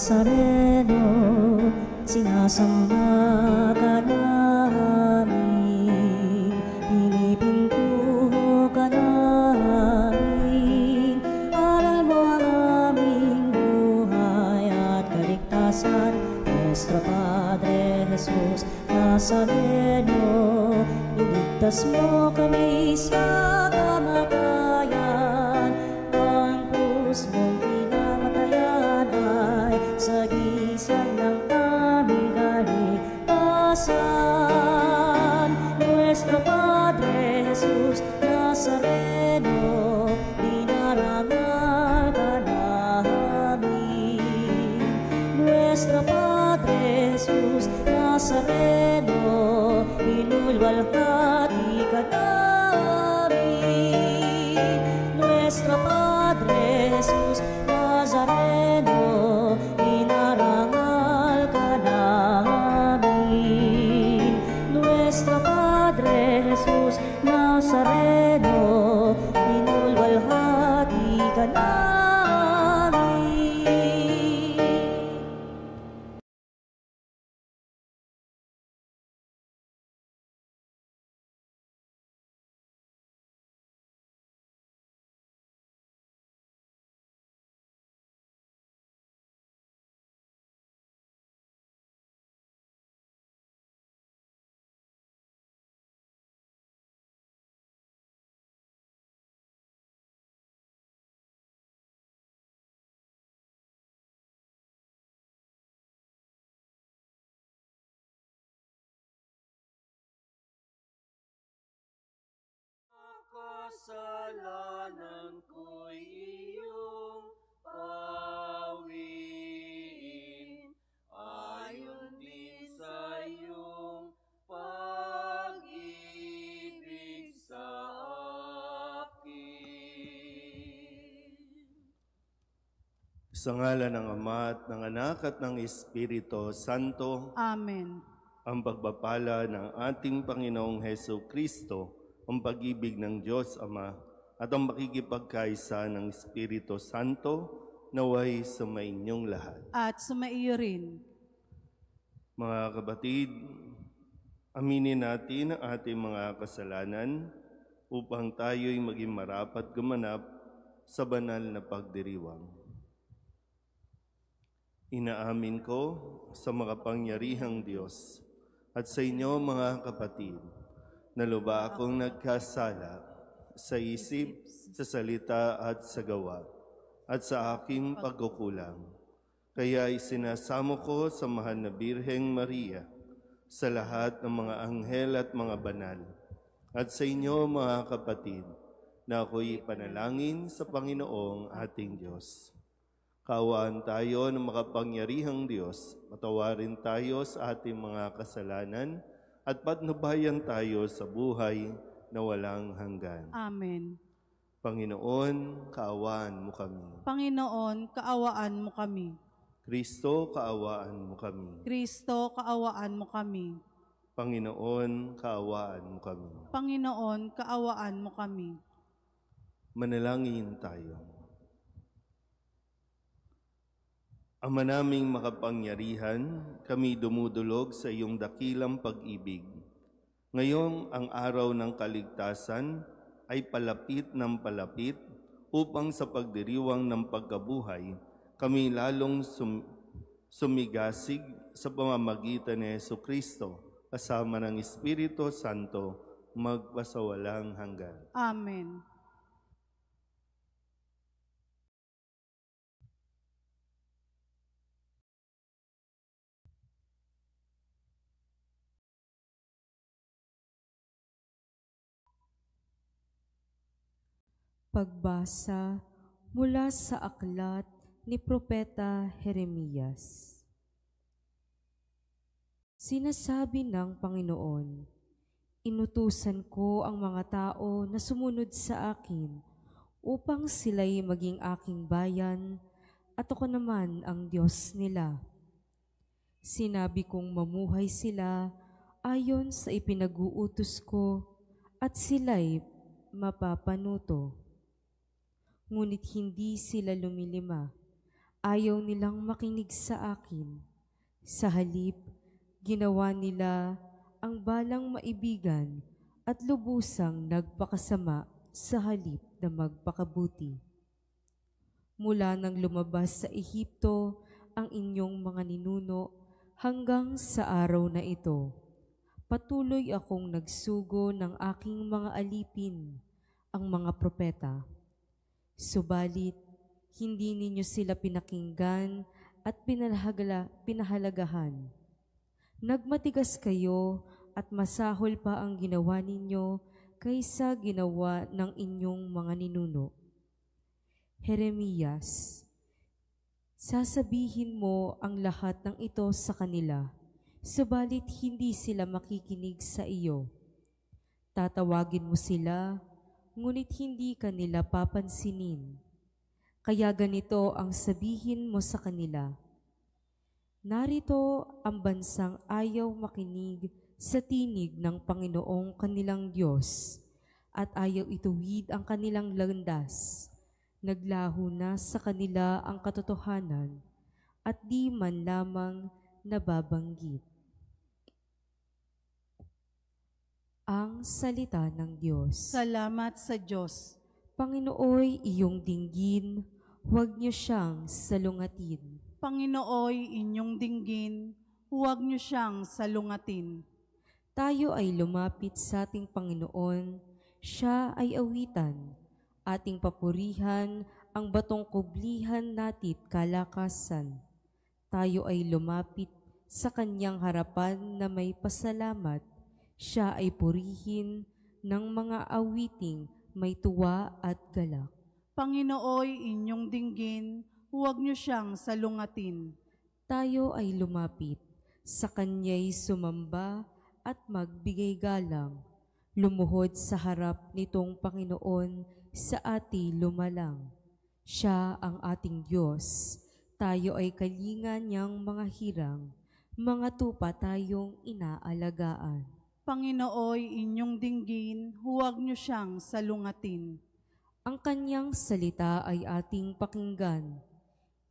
Nazareno, sinasamba ka namin, pinipintuho ka namin, aral mo ang aming buhay at kaligtasan. Nuestro Padre Jesus Nazareno, iligtas mo kami sa kamatayan, ang krus mong pinamatayan ay sagisag ng aming kaligtasan. Nuestro Padre Jesus Nazareno, dinarangal ka namin. Nuestro Padre Jesus Nazareno, inulwalhati ka namin. Nuestro Padre Jesus Nazareno, inarangal ka namin. Nuestro Padre Jesus Nazareno, inulwalhati ka namin. Kasalanan ko'y iyong pawiin, ayon din sa iyong pag-ibig sa akin. Sa ngalan ng Ama at ng Anak at ng Espiritu Santo. Amen. Ang pagpapala ng ating Panginoong Hesus Kristo, ang pag-ibig ng Diyos Ama, at ang makikipagkaisa ng Espiritu Santo, naway sumainyong lahat. At sumaiyo rin. Mga kapatid, aminin natin ang ating mga kasalanan upang tayo'y maging marapat gumanap sa banal na pagdiriwang. Inaamin ko sa makapangyarihang Diyos at sa inyo mga kapatid, na lubha akong nagkasala sa isip, sa salita at sa gawa, at sa aking pagkukulang. Kaya isinasamo ko sa mahal na Birheng Maria, sa lahat ng mga anghel at mga banal, at sa inyo mga kapatid, na ako'y panalangin sa Panginoong ating Diyos. Kaawaan tayo ng makapangyarihang Diyos, patawarin tayo sa ating mga kasalanan, at patnubayan tayo sa buhay na walang hanggan. Amen. Panginoon, kaawaan mo kami. Panginoon, kaawaan mo kami. Kristo, kaawaan mo kami. Kristo, kaawaan mo kami. Panginoon, kaawaan mo kami. Panginoon, kaawaan mo kami. Manalangin tayo. Ama naming makapangyarihan, kami dumudulog sa iyong dakilang pag-ibig. Ngayong ang araw ng kaligtasan ay palapit ng palapit upang sa pagdiriwang ng pagkabuhay, kami lalong sumigasig sa pamamagitan ni Jesucristo, kasama ng Espiritu Santo, magpasawalang hanggan. Amen. Pagbasa mula sa aklat ni Propeta Jeremias. Sinasabi ng Panginoon, inutusan ko ang mga tao na sumunod sa akin upang sila'y maging aking bayan at ako naman ang Diyos nila. Sinabi kong mamuhay sila ayon sa ipinag-uutos ko at sila'y mapapanuto. Ngunit hindi sila lumilima ayaw nilang makinig sa akin. Sa halip, ginawa nila ang balang maibigan at lubusang nagpakasama sa halip na magpakabuti. Mula nang lumabas sa Ehipto ang inyong mga ninuno hanggang sa araw na ito, patuloy akong nagsugo ng aking mga alipin, ang mga propeta. Subalit, hindi ninyo sila pinakinggan at pinahalagahan. Nagmatigas kayo at masahol pa ang ginawa ninyo kaysa ginawa ng inyong mga ninuno. Jeremias, sasabihin mo ang lahat ng ito sa kanila, subalit hindi sila makikinig sa iyo. Tatawagin mo sila, ngunit hindi kanila papansinin. Kaya ganito ang sabihin mo sa kanila: narito ang bansang ayaw makinig sa tinig ng Panginoong kanilang Diyos at ayaw ituwid ang kanilang landas. Naglaho na sa kanila ang katotohanan at di man lamang nababanggit. Ang salita ng Diyos. Salamat sa Diyos. Panginooy iyong dinggin, huwag niyo siyang salungatin. Panginooy inyong dinggin, huwag niyo siyang salungatin. Tayo ay lumapit sa ating Panginoon, siya ay awitan, ating papurihan, ang batong kublihan natit kalakasan. Tayo ay lumapit sa kanyang harapan na may pasalamat, siya ay purihin ng mga awiting may tuwa at galak. Panginooy inyong dinggin, huwag niyo siyang salungatin. Tayo ay lumapit, sa kanya'y sumamba at magbigay galang. Lumuhod sa harap nitong Panginoon, sa ati lumalang. Siya ang ating Diyos, tayo ay kalingan niyang mga hirang, mga tupa tayong inaalagaan. Panginooy inyong dinggin, huwag niyo siyang salungatin. Ang kanyang salita ay ating pakinggan.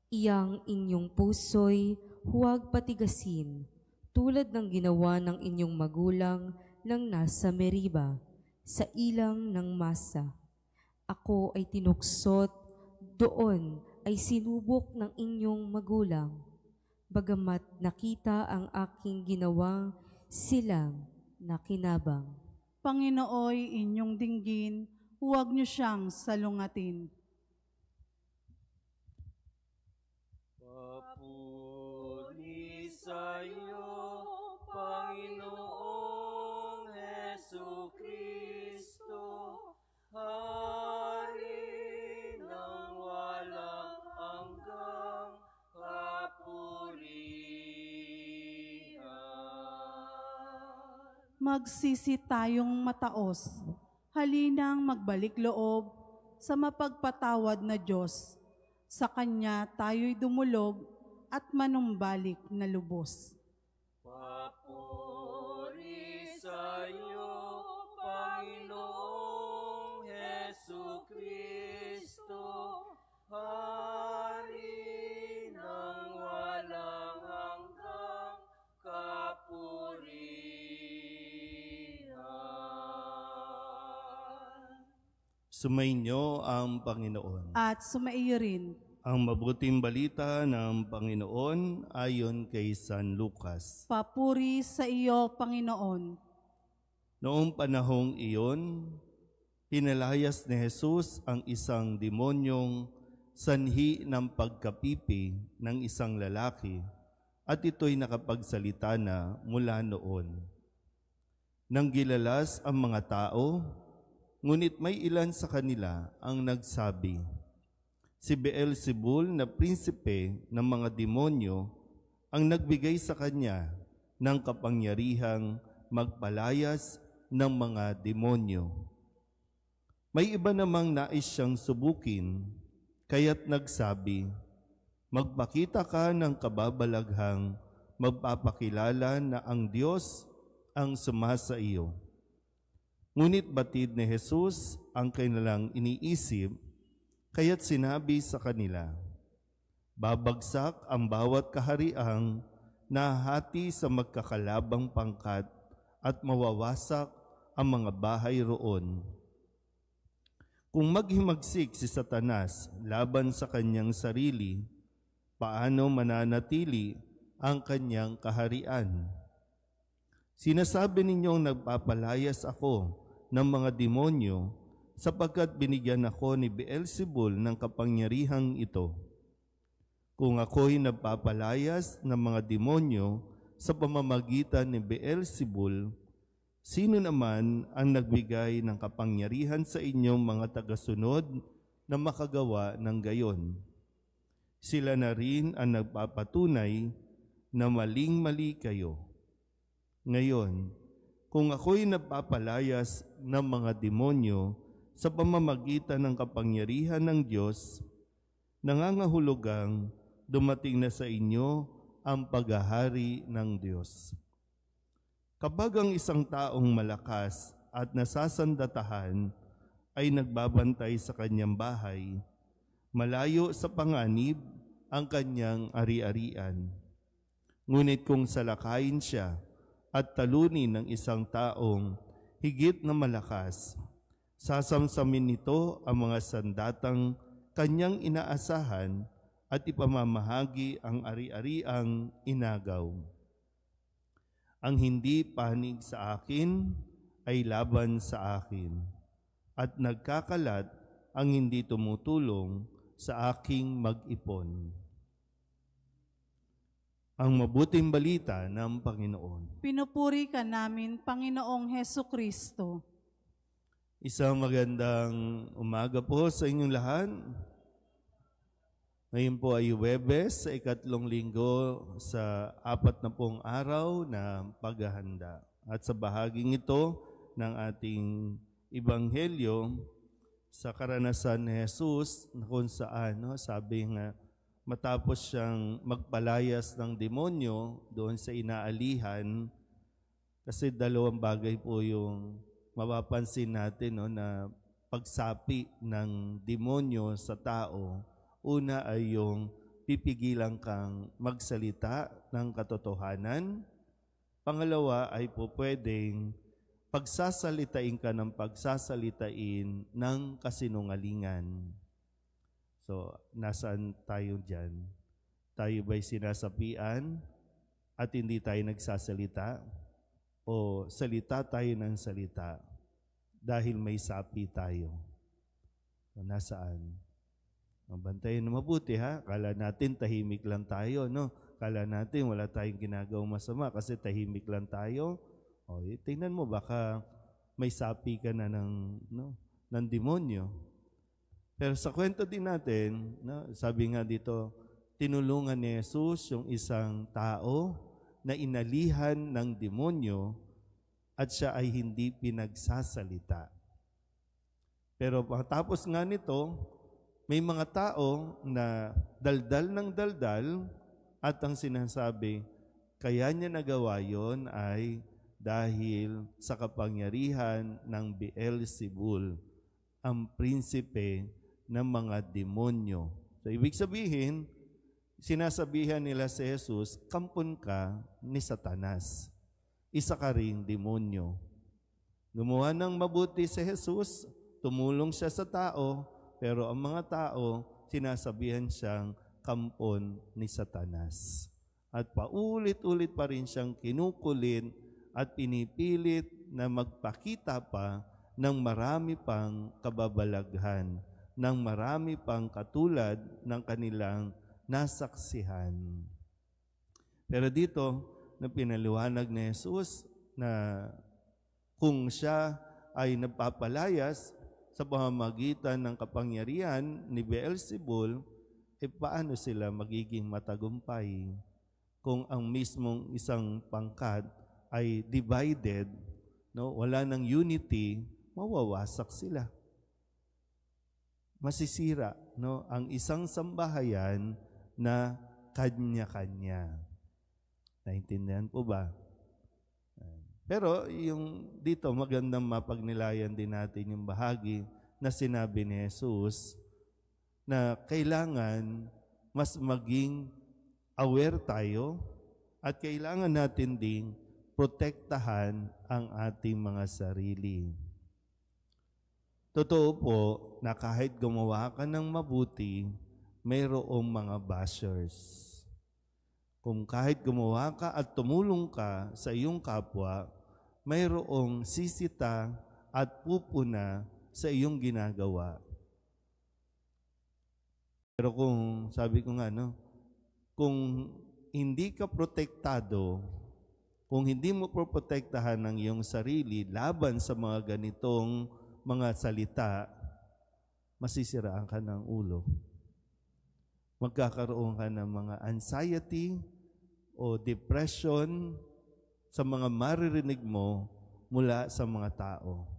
Iyang inyong puso'y huwag patigasin, tulad ng ginawa ng inyong magulang nang nasa Meriba, sa ilang ng Masa. Ako ay tinuksot, doon ay sinubok ng inyong magulang. Bagamat nakita ang aking ginawang silang nakinabang. Panginooy inyong dinggin, huwag niyo siyang salungatin. Papuri sa'yo, Panginoong Hesukristo, Hari ng walang hanggang kapurihan. Magsisi tayong mataos, halinang magbalik loob sa mapagpatawad na Diyos. Sa Kanya tayo'y dumulog at manumbalik na lubos. Papuri sa'yo, Panginoong Hesukristo, Hari ng walang hanggang kapurihan. Sumainyo ang Panginoon. At sumaiyo rin. Ang mabuting balita ng Panginoon ayon kay San Lucas. Papuri sa iyo, Panginoon. Noong panahong iyon, pinalayas ni Jesus ang isang demonyong sanhi ng pagkapipi ng isang lalaki at ito'y nakapagsalita na mula noon. Nang gilalas ang mga tao, ngunit may ilan sa kanila ang nagsabi, si Beelzebul na prinsipe ng mga demonyo ang nagbigay sa kanya ng kapangyarihang magpalayas ng mga demonyo. May iba namang nais siyang subukin, kaya't nagsabi, magpakita ka ng kababalaghang magpapakilala na ang Diyos ang sumasa iyo. Ngunit batid ni Jesus ang kanilang iniisip, kaya't sinabi sa kanila, Babagsak ang bawat kahariang nahati sa magkakalabang pangkat at mawawasak ang mga bahay roon. Kung maghimagsik si Satanas laban sa kanyang sarili, paano mananatili ang kanyang kaharian? Sinasabi ninyong nagpapalayas ako ng mga demonyo sapagkat binigyan ako ni Beelzebul ng kapangyarihang ito. Kung ako'y nagpapalayas ng mga demonyo sa pamamagitan ni Beelzebul, sino naman ang nagbigay ng kapangyarihan sa inyong mga tagasunod na makagawa ng gayon? Sila na rin ang nagpapatunay na maling-mali kayo. Ngayon, kung ako'y nagpapalayas ng mga demonyo sa pamamagitan ng kapangyarihan ng Diyos, nangangahulugang dumating na sa inyo ang paghahari ng Diyos. Kapag ang isang taong malakas at nasasandatahan ay nagbabantay sa kanyang bahay, malayo sa panganib ang kanyang ari-arian. Ngunit kung salakayin siya at talunin ng isang taong higit na malakas, sasamsamin nito ang mga sandatang kanyang inaasahan at ipamamahagi ang ari-ariang inagaw. Ang hindi panig sa akin ay laban sa akin, at nagkakalat ang hindi tumutulong sa aking mag-ipon. Ang mabuting balita ng Panginoon. Pinupuri ka namin, Panginoong Hesukristo. Isang magandang umaga po sa inyong lahat. Ngayon po ay Huwebes, sa ikatlong linggo sa 40 araw na paghahanda. At sa bahaging ito ng ating Ebanghelyo, sa karanasan ni Jesus, na kung saan, sabi nga, matapos siyang magpalayas ng demonyo doon sa inaalihan, kasi dalawang bagay po yung mapapansin natin na pagsapi ng demonyo sa tao. Una ay yung pipigilan kang magsalita ng katotohanan. Pangalawa ay po pwedeng pagsasalitain ka ng pagsasalitain ng kasinungalingan. So, nasaan tayo dyan? Tayo ba'y sinasapian at hindi tayo nagsasalita? O salita tayo ng salita dahil may sapi tayo? So, nasaan? Bantayan na mabuti ha. Kala natin tahimik lang tayo, no? Kala natin wala tayong ginagawang masama kasi tahimik lang tayo. O, tingnan mo, baka may sapi ka na ng demonyo. Pero sa kwento din natin, sabi nga dito, tinulungan ni Jesus yung isang tao na inalihan ng demonyo at siya ay hindi pinagsasalita. Pero pagkatapos nga nito, may mga tao na daldal ng daldal at ang sinasabi, kaya niya nagawa yon ay dahil sa kapangyarihan ng Beelzebul, ang prinsipe ng mga demonyo. So, ibig sabihin, sinasabihan nila si Jesus, kampon ka ni Satanas. Isa ka ring demonyo. Gumawa ng mabuti si Jesus, tumulong siya sa tao, pero ang mga tao, sinasabihan siyang kampon ni Satanas. At paulit-ulit pa rin siyang kinukulit at pinipilit na magpakita pa ng marami pang kababalaghan, ng marami pang katulad ng kanilang nasaksihan. Pero dito, na pinaliwanag ni Jesus na kung siya ay nagpapalayas sa pamamagitan ng kapangyarihan ni Beelzebul, paano sila magiging matagumpay kung ang mismong isang pangkat ay divided, wala ng unity, mawawasak sila. Masisira ang isang sambahayan na kanya-kanya. Naintindihan po ba? Pero yung dito magandang mapagnilayan din natin yung bahagi na sinabi ni Jesus na kailangan mas maging aware tayo at kailangan natin ding protektahan ang ating mga sarili. Totoo po na kahit gumawa ka ng mabuti, mayroong mga bashers. Kung kahit gumawa ka at tumulong ka sa iyong kapwa, mayroong sisita at pupuna sa iyong ginagawa. Pero kung, sabi ko nga, kung hindi ka protektado, kung hindi mo protektahan ng iyong sarili laban sa mga ganitong mga salita, masisiraan ka ng ulo. Magkakaroon ka ng mga anxiety o depression sa mga maririnig mo mula sa mga tao.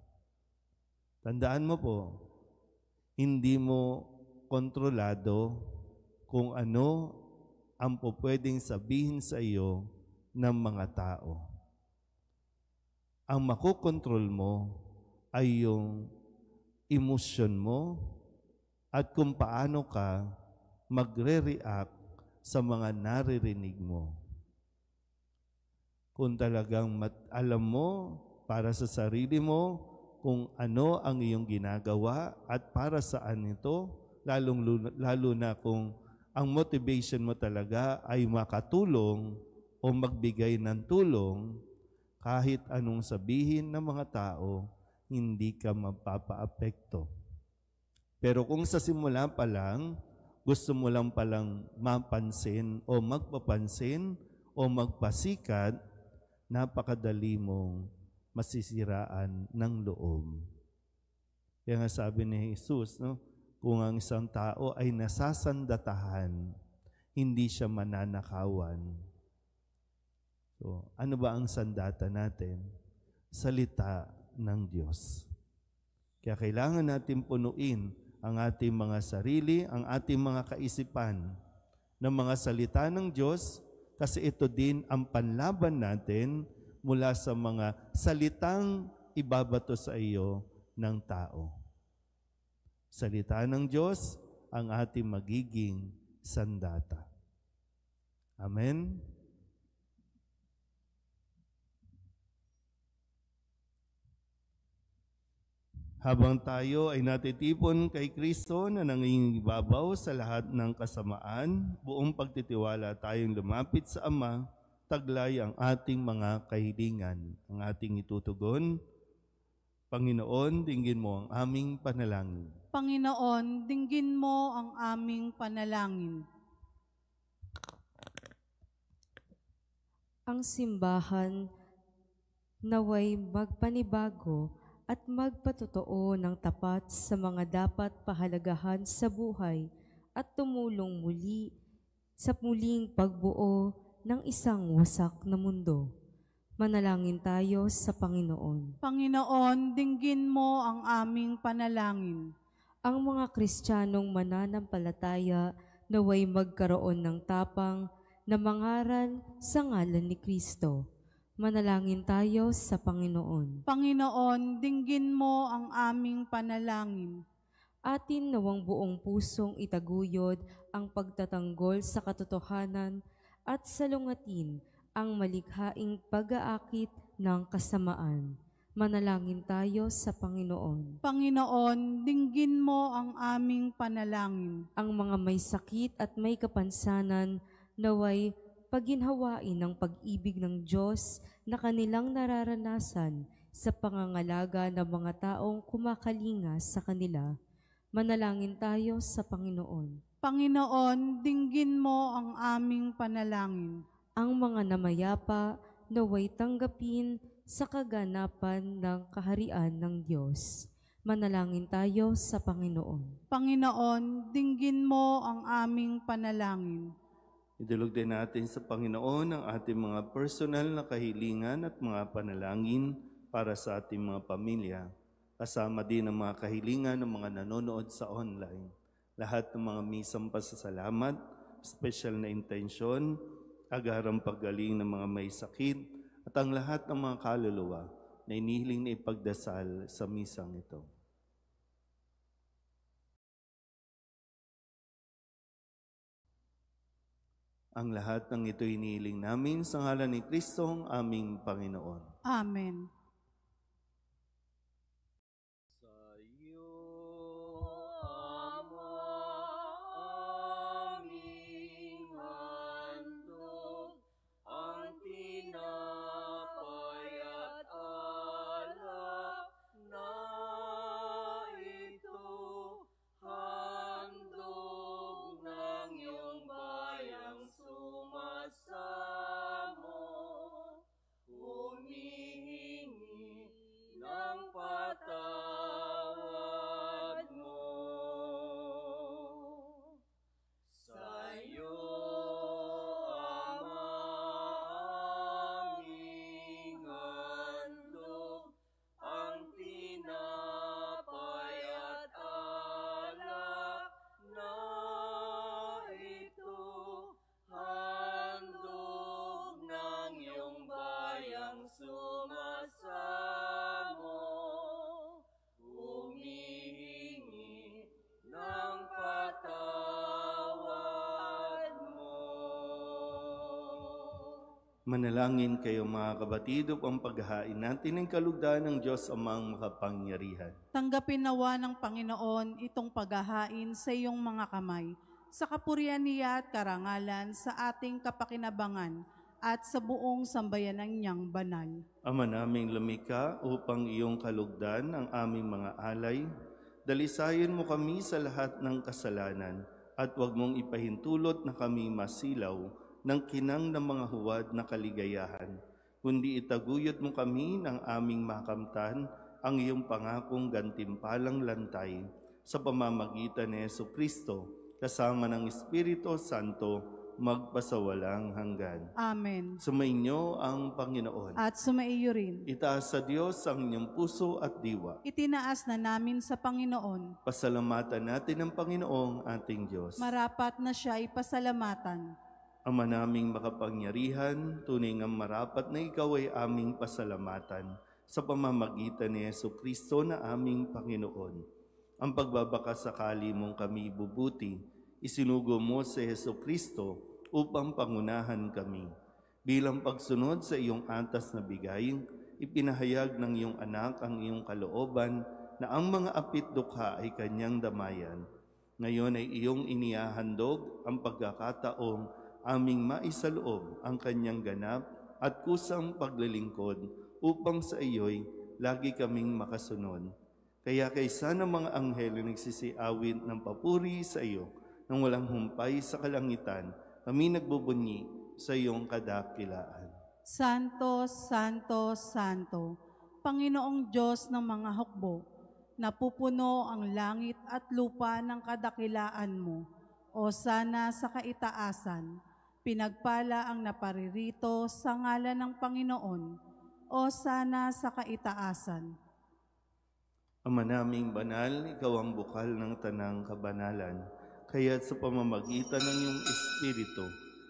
Tandaan mo po, hindi mo kontrolado kung ano ang pwedeng sabihin sa iyo ng mga tao. Ang makokontrol mo ay yung emosyon mo at kung paano ka magre-react sa mga naririnig mo. Kung talagang alam mo para sa sarili mo kung ano ang iyong ginagawa at para saan ito, lalo na kung ang motivation mo talaga ay makatulong o magbigay ng tulong, kahit anong sabihin ng mga tao, hindi ka mapapaapekto. Pero kung sa simula pa lang, gusto mo lang palang mapansin o magpapansin o magpasikat, napakadali mong masisiraan ng loob. Kaya nga sabi ni Jesus, kung ang isang tao ay nasasandatahan, hindi siya mananakawan. So, ano ba ang sandata natin? Salita ng Diyos. Kaya kailangan natin punuin ang ating mga sarili, ang ating mga kaisipan ng mga salita ng Diyos, kasi ito din ang panlaban natin mula sa mga salitang ibabato sa iyo ng tao. Salita ng Diyos ang ating magiging sandata. Amen? Habang tayo ay natitipon kay Kristo na nangingibabaw sa lahat ng kasamaan, buong pagtitiwala tayong lumapit sa Ama, taglay ang ating mga kahilingan, ang ating itutugon. Panginoon, dinggin mo ang aming panalangin. Panginoon, dinggin mo ang aming panalangin. Ang simbahan naway magpanibago at magpatotoo ng tapat sa mga dapat pahalagahan sa buhay at tumulong muli sa muling pagbuo ng isang wasak na mundo. Manalangin tayo sa Panginoon. Panginoon, dinggin mo ang aming panalangin. Ang mga Kristiyanong mananampalataya naway magkaroon ng tapang na mangaral sa ngalan ni Kristo. Manalangin tayo sa Panginoon. Panginoon, dinggin mo ang aming panalangin. Atin nawang buong pusong itaguyod ang pagtatanggol sa katotohanan at salungatin ang malikhaing pag-aakit ng kasamaan. Manalangin tayo sa Panginoon. Panginoon, dinggin mo ang aming panalangin. Ang mga may sakit at may kapansanan naway paginhawain ng pag-ibig ng Diyos na kanilang nararanasan sa pangangalaga ng mga taong kumakalinga sa kanila. Manalangin tayo sa Panginoon. Panginoon, dinggin mo ang aming panalangin. Ang mga namayapa naway tanggapin sa kaganapan ng kaharian ng Diyos. Manalangin tayo sa Panginoon. Panginoon, dinggin mo ang aming panalangin. Idulog din natin sa Panginoon ang ating mga personal na kahilingan at mga panalangin para sa ating mga pamilya. Kasama din ang mga kahilingan ng mga nanonood sa online. Lahat ng mga misang pasasalamat, special na intensyon, agarang paggaling ng mga may sakit, at ang lahat ng mga kaluluwa na inihiling na ipagdasal sa misang ito. Ang lahat ng ito'y inihiling namin sa ngalan ni Kristong aming Panginoon. Amen. Sa iyo, Ama, aming handog, ang tinapay at alak na ito, handog ng iyong bayang sumasamo, humihingi ng patawad mo. Sa'yo, Ama, aming handog, ang tinapay at alak na ito, handog ng iyong bayang sumasamo, humihingi ng patawad mo. Manalangin kayo mga kabatid upang paghahain natin ang kalugdan ng Diyos amang makapangyarihan. Tanggapin nawa ng Panginoon itong paghahain sa iyong mga kamay, sa kapurihan niya at karangalan sa ating kapakinabangan at sa buong sambayanan niyang banal. Ama naming lumikha upang iyong kalugdan ang aming mga alay, dalisayin mo kami sa lahat ng kasalanan at huwag mong ipahintulot na kami masilaw ng kinang ng mga huwad na kaligayahan, kundi itaguyod mo kami ng aming makamtan ang iyong pangakong gantimpalang lantay sa pamamagitan ni Jesucristo kasama ng Espiritu Santo magpasawalang hanggan. Amen. Sumainyo ang Panginoon. At sumaiyo rin. Itaas sa Diyos ang inyong puso at diwa. Itinaas na namin sa Panginoon. Pasalamatan natin ang Panginoong ating Diyos. Marapat na siya ipasalamatan. Ama naming makapangyarihan, tunay ngang marapat na ikaw ay aming pasalamatan sa pamamagitan ni Jesucristo na aming Panginoon. Ang pagbabakasakali mong kami bubuti, isinugo mo si Jesucristo upang pangunahan kami. Bilang pagsunod sa iyong antas na bigay, ipinahayag ng iyong anak ang iyong kalooban na ang mga apit dukha ay kanyang damayan. Ngayon ay iyong inihahandog ang pagkakataong aming maisaloob ang kanyang ganap at kusang paglilingkod upang sa iyo'y lagi kaming makasunod. Kaya kaysa ng mga anghel nagsisiawit ng papuri sa iyo, nang walang humpay sa kalangitan, kami nagbubunyi sa iyong kadakilaan. Santo, Santo, Santo, Panginoong Diyos ng mga hukbo, napupuno ang langit at lupa ng kadakilaan mo. O sana sa kaitaasan, pinagpala ang naparirito sa ngalan ng Panginoon. O sana sa kaitaasan. Ama naming banal, ikaw ang bukal ng tanang kabanalan. Kaya't sa pamamagitan ng iyong Espiritu,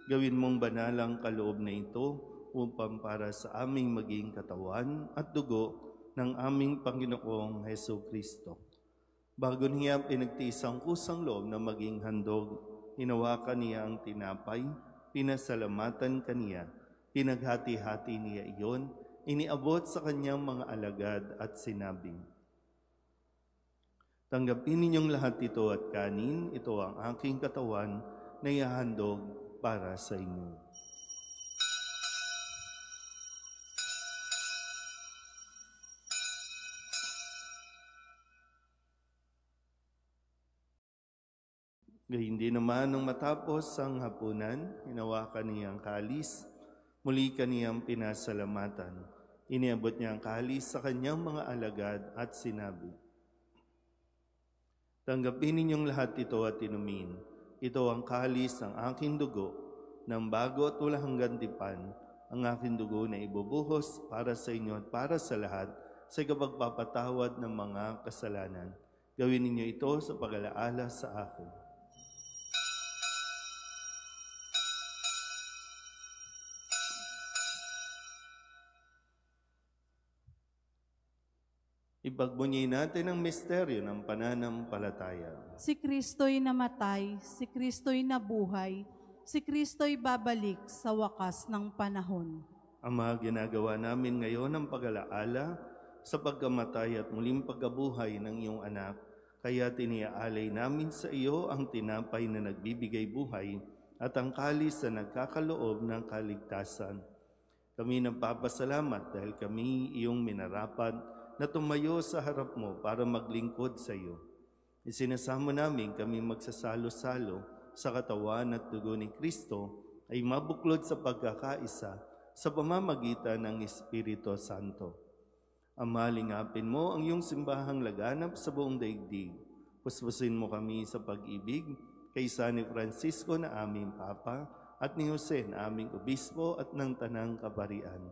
gawin mong banal ang kaloob na ito upang para sa aming maging katawan at dugo ng aming Panginoong Jesucristo. Bago niya pinagtiis ang kusang loob na maging handog, hinawakan niya ang tinapay, pinasalamatan kaniya, pinaghati-hati niya iyon, iniabot sa kanyang mga alagad at sinabing, tanggapin ninyong lahat ito at kanin, ito ang aking katawan na ihahandog para sa inyo. Gayun din naman nung matapos ang hapunan, hinawakan niya ang kalis, muli kaniyang pinasalamatan. Iniabot niya ang kalis sa kanyang mga alagad at sinabi, tanggapin ninyong lahat ito at inumin. Ito ang kalis ng aking dugo, ng bago at walang hanggang tipan, ang aking dugo na ibubuhos para sa inyo at para sa lahat sa kapagpapatawad ng mga kasalanan. Gawin ninyo ito sa pag-alaala sa akin. Ipagbunyi natin ang misteryo ng pananampalataya. Si Kristo'y namatay, si Kristo'y nabuhay, si Kristo'y babalik sa wakas ng panahon. Ama, ginagawa namin ngayon ang pag-alaala sa pagkamatay at muling pagkabuhay ng iyong anak. Kaya tiniaalay namin sa iyo ang tinapay na nagbibigay buhay at ang kalis na nagkakaloob ng kaligtasan. Kami nagpapasalamat dahil kami iyong minarapat na tumayo sa harap mo para maglingkod sa iyo. Isinasamo namin kami magsasalo-salo sa katawan at dugo ni Kristo ay mabuklod sa pagkakaisa sa pamamagitan ng Espiritu Santo. Ama, lingapin mo ang iyong simbahang laganap sa buong daigdig. Puspusin mo kami sa pag-ibig kay San Francisco na aming Papa at ni Jose na aming Obispo at ng Tanang Kaparian.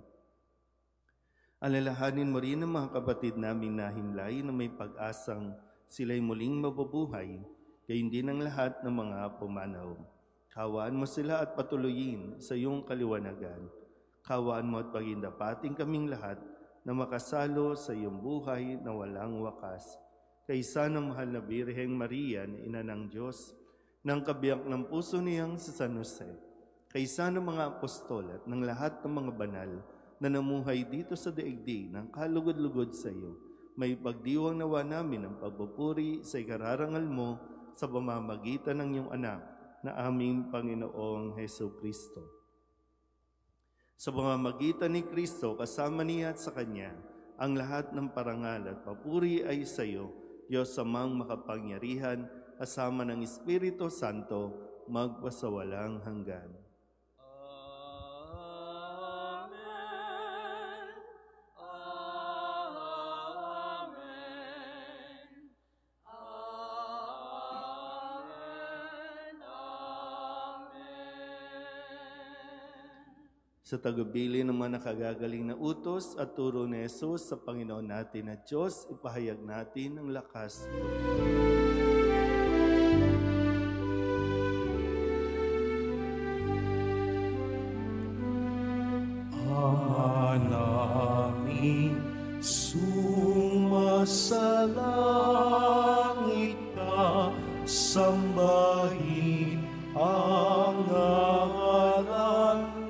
Alalahanin mo rin ang mga kapatid naming nahimlay na may pag-asang sila'y muling mabubuhay, gayon din ang lahat ng mga pumanaw. Kawaan mo sila at patuloyin sa iyong kaliwanagan. Kawaan mo at pagindapating kaming lahat na makasalo sa iyong buhay na walang wakas. Kaysa ng mahal na Birheng Maria na Ina ng Diyos, ng kabiyak ng puso niyang si San Jose, kaysa ng mga apostol at ng lahat ng mga banal na namuhay dito sa daigdig ng kalugod-lugod sa iyo, may pagdiwang nawa namin ang pagpupuri sa ikararangal mo sa pamamagitan ng iyong anak na aming Panginoong Hesus Kristo. Sa pamamagitan ni Kristo, kasama niya at sa Kanya, ang lahat ng parangal at papuri ay sa iyo, Diyos Amang makapangyarihan, kasama ng Espiritu Santo, magpasawalang hanggan. Sa tagubilin ng mga nakagagaling na utos at turo ni Jesus sa Panginoon natin at Diyos, ipahayag natin ang lakas. Ama namin, sumasalangit ka, sambahin ang ngalan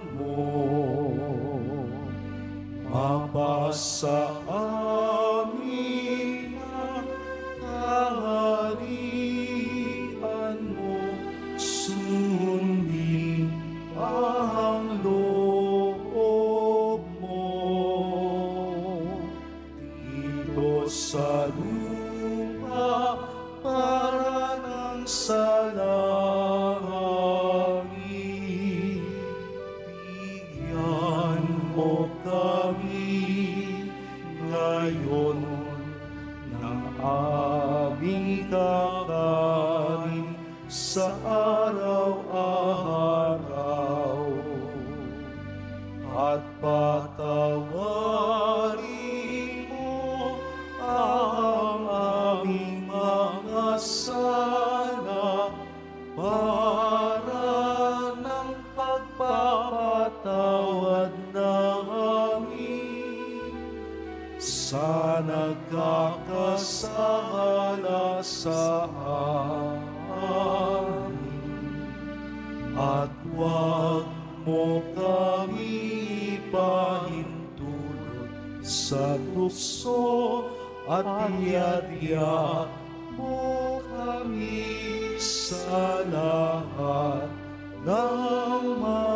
mapasa amin ang kaharian mo, sundin ang loob mo dito sa lupa para ng sa langit. Bigyan mo kami ngayon ng aming kakanin sa araw-araw at patawarin mo ang aming mga sala para ng pagpapatawad namin sa nagkakasala sa amin. At huwag mo kami ipahintulot sa tukso at iadya mo kami sa lahat ng masama.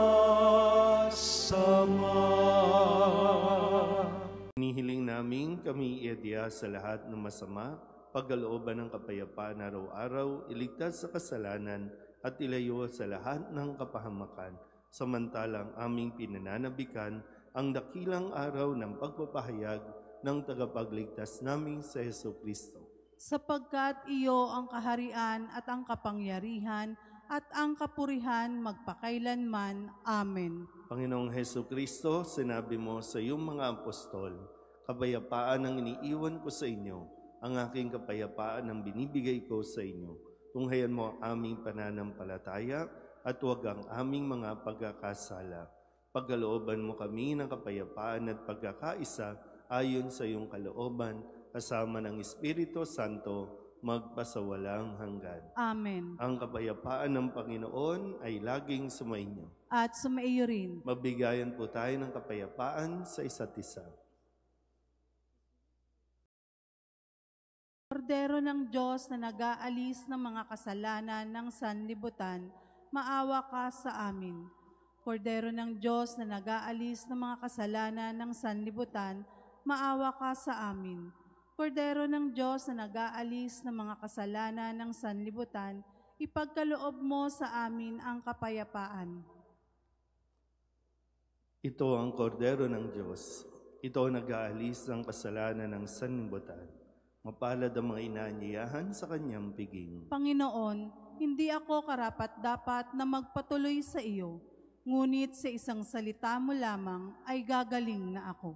Hinihiling namin kami iadya sa lahat ng masama, pagkalooban ng kapayapaan araw-araw, iligtas sa kasalanan at ilayo sa lahat ng kapahamakan, samantalang aming pinananabikan ang dakilang araw ng pagpapahayag ng tagapagligtas naming sa Hesus Kristo. Sapagkat iyo ang kaharian at ang kapangyarihan at ang kapurihan magpakailanman. Amen. Panginoong Hesus Kristo, sinabi mo sa iyong mga apostol, kapayapaan ang iniiwan ko sa inyo, ang aking kapayapaan ang binibigay ko sa inyo. Tunghayan mo ang aming pananampalataya at huwag ang aming mga pagkakasala. Pagkalooban mo kami ng kapayapaan at pagkakaisa ayon sa iyong kalooban, kasama ng Espiritu Santo, magpasawalang hanggan. Amen. Ang kapayapaan ng Panginoon ay laging sumainyo. At sumaiyo rin. Mabigayan po tayo ng kapayapaan sa isa't isa. Kordero ng Diyos na nag-aalis ng mga kasalanan ng sanlibutan, maawa ka sa amin. Kordero ng Diyos na nag-aalis ng mga kasalanan ng sanlibutan, maawa ka sa amin. Kordero ng Diyos na nag-aalis ng mga kasalanan ng sanlibutan, ipagkaloob mo sa amin ang kapayapaan. Ito ang kordero ng Diyos. Ito ang nag-aalis ng kasalanan ng sanlibutan. Mapalad ang mga inaanyayahan sa kanyang piging. Panginoon, hindi ako karapat-dapat na magpatuloy sa iyo, ngunit sa isang salita mo lamang ay gagaling na ako.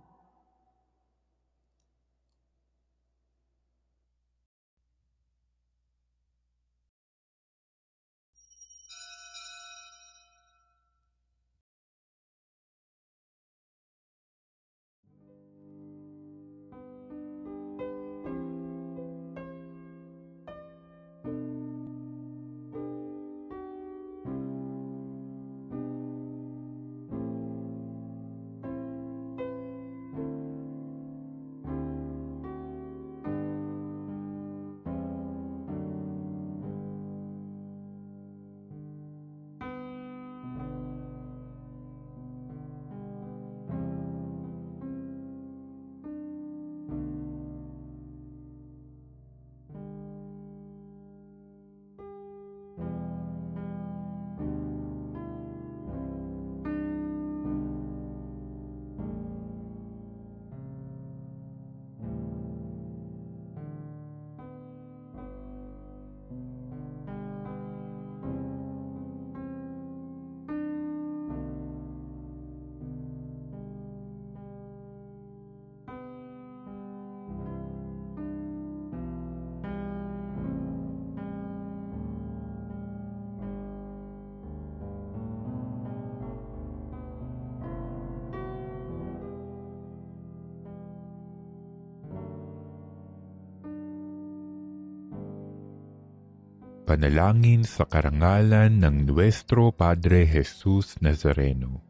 Panalangin sa karangalan ng Nuestro Padre Jesus Nazareno.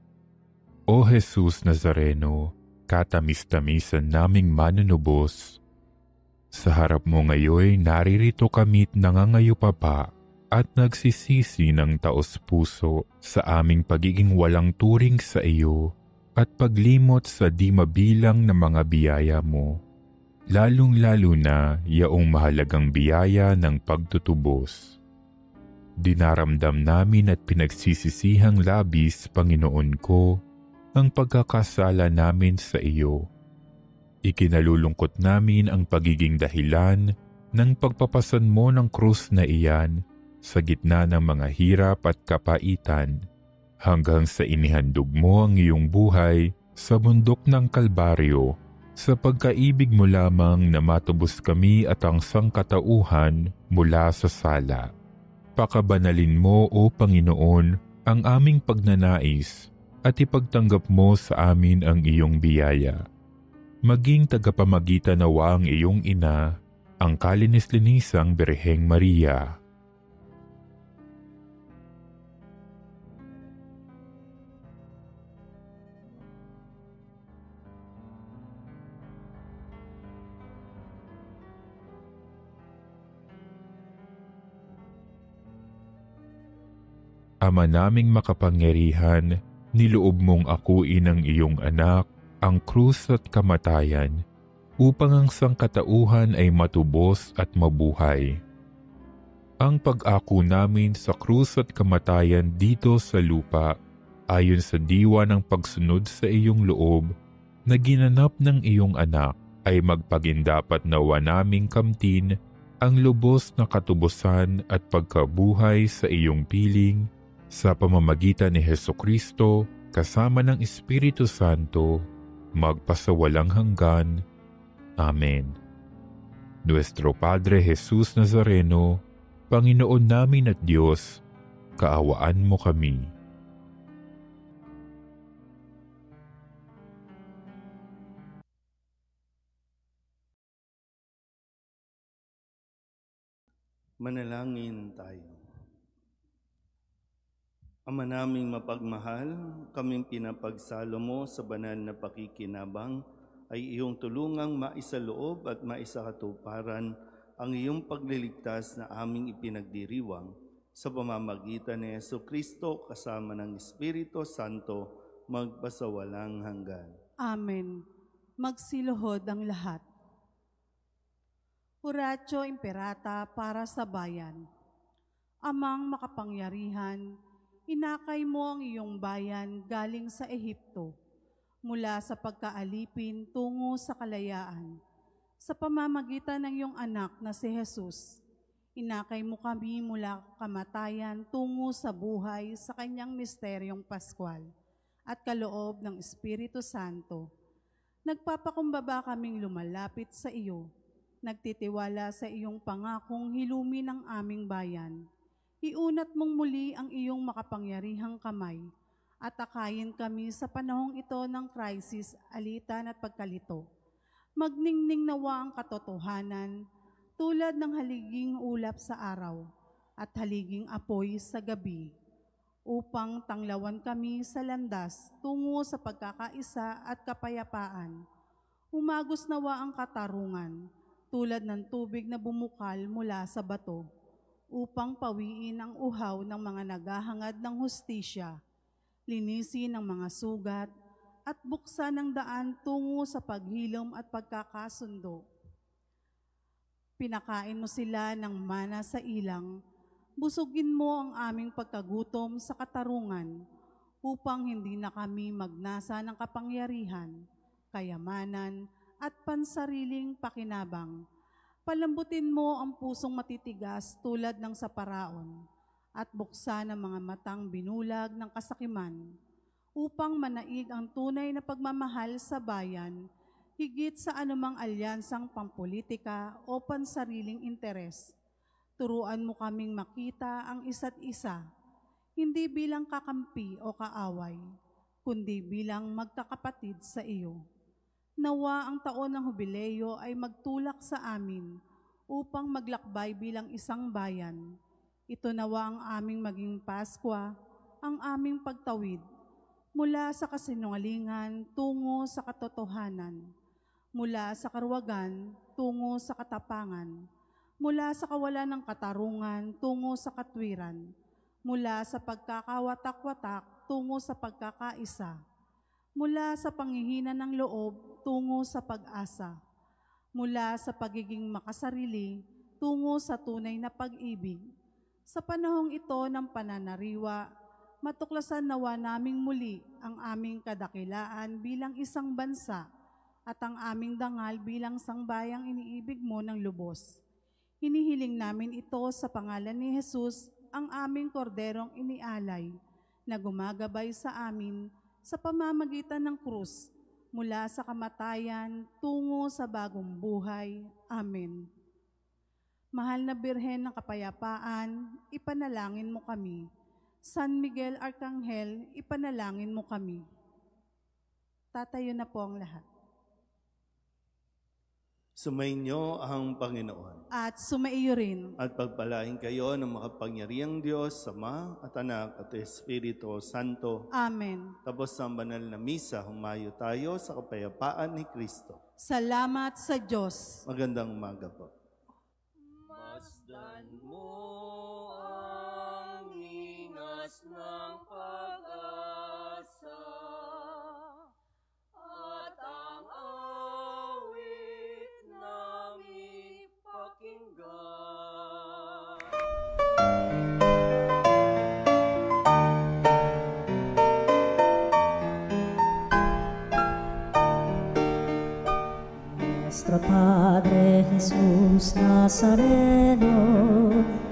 O Jesus Nazareno, katamis-tamisan naming manunubos, sa harap mo ngayon naririto kami't nangangayupapa at nagsisisi ng taos-puso sa aming pagiging walang turing sa iyo at paglimot sa di mabilang na mga biyaya mo, lalong-lalo na yaong mahalagang biyaya ng pagtutubos. Dinaramdam namin at pinagsisisihang labis, Panginoon ko, ang pagkakasala namin sa iyo. Ikinalulungkot namin ang pagiging dahilan ng pagpapasan mo ng krus na iyan sa gitna ng mga hirap at kapaitan, hanggang sa inihandog mo ang iyong buhay sa bundok ng Kalbaryo, sa pagkaibig mo lamang na matubos kami at ang sangkatauhan mula sa sala. Pakabanalin mo, O Panginoon, ang aming pagnanais at ipagtanggap mo sa amin ang iyong biyaya. Maging tagapamagitan nawa ang iyong ina, ang kalinis-linisang Birheng Maria. Ama naming makapangyarihan, niloob mong akuin ang iyong anak, ang krus at kamatayan, upang ang sangkatauhan ay matubos at mabuhay. Ang pag-ako namin sa krus at kamatayan dito sa lupa, ayon sa diwa ng pagsunod sa iyong loob, na ginanap ng iyong anak, ay magpagindapat nawa naming kamtin ang lubos na katubusan at pagkabuhay sa iyong piling, sa pamamagitan ni Hesukristo, kasama ng Espiritu Santo, magpasawalang hanggan. Amen. Nuestro Padre Jesus Nazareno, Panginoon namin at Diyos, kaawaan mo kami. Manalangin tayo. Ama naming mapagmahal, kaming pinapagsalo mo sa banal na pakikinabang ay iyong tulungang maisaloob at maisakatuparan ang iyong pagliligtas na aming ipinagdiriwang sa pamamagitan ni Jesucristo kasama ng Espiritu Santo magpasawalang hanggan. Amen. Magsiluhod ang lahat. Oratio Imperata para sa bayan. Amang makapangyarihan, inakay mo ang iyong bayan galing sa Ehipto, mula sa pagkaalipin tungo sa kalayaan. Sa pamamagitan ng iyong anak na si Jesus, inakay mo kami mula kamatayan tungo sa buhay sa kanyang misteryong Paskwal at kaloob ng Espiritu Santo. Nagpapakumbaba kaming lumalapit sa iyo, nagtitiwala sa iyong pangakong hilumi ng aming bayan. Iunat mong muli ang iyong makapangyarihang kamay at akayin kami sa panahong ito ng krisis, alitan at pagkalito. Magningning nawa ang katotohanan tulad ng haliging ulap sa araw at haliging apoy sa gabi, upang tanglawan kami sa landas tungo sa pagkakaisa at kapayapaan. Umagos nawa ang katarungan tulad ng tubig na bumukal mula sa bato, upang pawiin ang uhaw ng mga naghahangad ng hustisya, linisin ang mga sugat, at buksan ang daan tungo sa paghilom at pagkakasundo. Pinakain mo sila ng mana sa ilang, busugin mo ang aming pagkagutom sa katarungan, upang hindi na kami magnasa ng kapangyarihan, kayamanan, at pansariling pakinabang. Palambutin mo ang pusong matitigas tulad ng sa paraon, at buksan ang mga matang binulag ng kasakiman, upang manaig ang tunay na pagmamahal sa bayan, higit sa anumang alyansang pampolitika o pansariling interes. Turuan mo kaming makita ang isa't isa, hindi bilang kakampi o kaaway, kundi bilang magkakapatid sa iyo. Nawa ang taon ng Hubileo ay magtulak sa amin upang maglakbay bilang isang bayan. Ito nawa ang aming maging Paskwa, ang aming pagtawid, mula sa kasinungalingan tungo sa katotohanan, mula sa karwagan tungo sa katapangan, mula sa kawalan ng katarungan tungo sa katwiran, mula sa pagkakawatak-watak tungo sa pagkakaisa, mula sa panghihina ng loob tungo sa pag-asa, mula sa pagiging makasarili tungo sa tunay na pag-ibig. Sa panahong ito ng pananariwa, matuklasan nawa naming muli ang aming kadakilaan bilang isang bansa at ang aming dangal bilang sangbayang iniibig mo ng lubos. Hinihiling namin ito sa pangalan ni Jesus, ang aming korderong inialay, na gumagabay sa amin sa pamamagitan ng krus, mula sa kamatayan tungo sa bagong buhay. Amen. Mahal na Birhen ng Kapayapaan, ipanalangin mo kami. San Miguel Arcangel, ipanalangin mo kami. Tatayo na po ang lahat. Sumainyo ang Panginoon. At sumaiyo rin. At pagpalain kayo ng makapangyarihang Diyos, Ama at Anak at Espiritu Santo. Amen. Tapos ng banal na misa, humayo tayo sa kapayapaan ni Kristo. Salamat sa Diyos. Magandang umaga po. Masdan mo ang ningas ng pag-asa at ang awit namin pakinggan. Nuestro Padre Jesus Nazareno,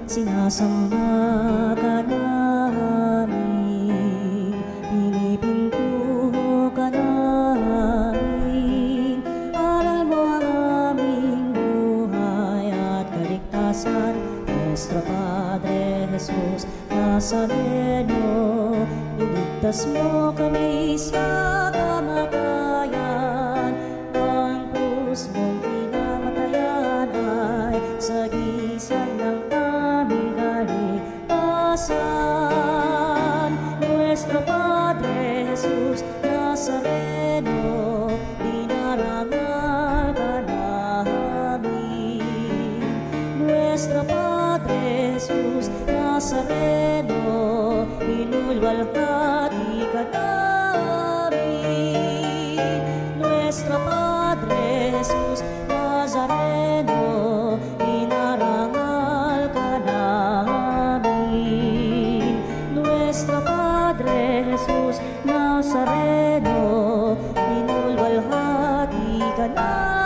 sinasamba ka namin, pinipintuho ka namin, aral mo ang aming buhay at kaligtasan. Nuestro Padre Jesus Nazareno, iligtas mo kami sa kamatayan, ang krus mong pinamatayan ay sagisag ng Nazareno, dinarangal ka namin. Nuestro Padre Jesus Nazareno, inulwalhati ka namin. Nuestro Padre Jesus Nazareno, dinarangal ka namin. Nuestro Padre Jesus Nazareno, inulwalhati ka namin.